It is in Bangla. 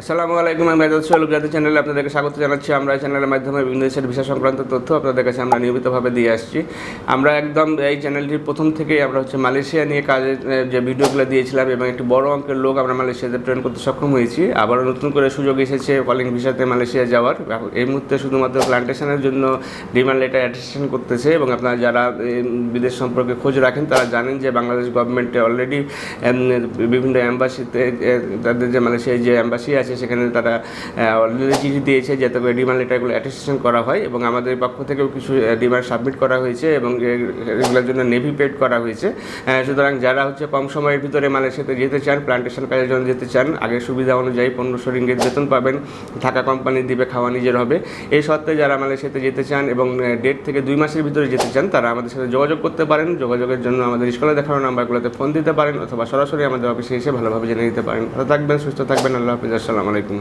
আসসালামু আলাইকুম। আমি মেজাজ সোহেল গুজরাতি চ্যানেলে আপনাদেরকে স্বাগত জানাচ্ছি। আমরা এই চ্যানেলের মাধ্যমে বিভিন্ন দেশের ভিসা সংক্রান্ত তথ্য আপনাদের কাছে আমরা নিয়মিতভাবে দিয়ে আসছি। আমরা একদম এই চ্যানেলটির প্রথম থেকেই আমরা মালয়েশিয়া নিয়ে কাজের যে ভিডিওগুলো দিয়েছিলাম এবং একটি বড় অঙ্কের লোক আমরা মালয়েশিয়াতে ট্রেন করতে সক্ষম হয়েছি। আবারও নতুন করে সুযোগ এসেছে কলিং ভিসাতে মালয়েশিয়া যাওয়ার। এই মুহূর্তে শুধুমাত্র প্ল্যান্টেশনের জন্য ডিমান্ড লেটার অ্যাটেস্টেশন করতেছে এবং আপনারা যারা বিদেশ সম্পর্কে খোঁজ রাখেন তারা জানেন যে বাংলাদেশ গভর্নমেন্টে অলরেডি বিভিন্ন অ্যাম্বাসিতে তাদের যে মালয়েশিয়ায় যে অ্যাম্বাসি আছে সেখানে তারা অলরেডি চিঠি দিয়েছে যাতে করে ডিমান্ড লেটারগুলো অ্যাটেস্টেশন করা হয় এবং আমাদের পক্ষ থেকেও কিছু ডিমান্ড সাবমিট করা হয়েছে এবং এগুলোর জন্য নেভি পেড করা হয়েছে। সুতরাং যারা কম সময়ের ভিতরে মালয়েশিয়াতে যেতে চান, প্ল্যান্টেশন কাজের জন্য যেতে চান, আগের সুবিধা অনুযায়ী 1500 রিঙ্গিত বেতন পাবেন, থাকা কোম্পানি দিবে, খাওয়া নিজের হবে। এই সত্ত্বে যারা মালয়েশিয়াতে যেতে চান এবং 1.5 থেকে 2 মাসের ভিতরে যেতে চান তারা আমাদের সাথে যোগাযোগ করতে পারেন। যোগাযোগের জন্য আমাদের স্ক্রিনে দেখানো নাম্বারগুলোতে ফোন দিতে পারেন অথবা সরাসরি আমাদের অফিসে এসে ভালোভাবে জেনে নিতে পারেন। ভালো থাকবেন, সুস্থ থাকবেন। আল্লাহ হাফিজ। আসসালামু আলাইকুম।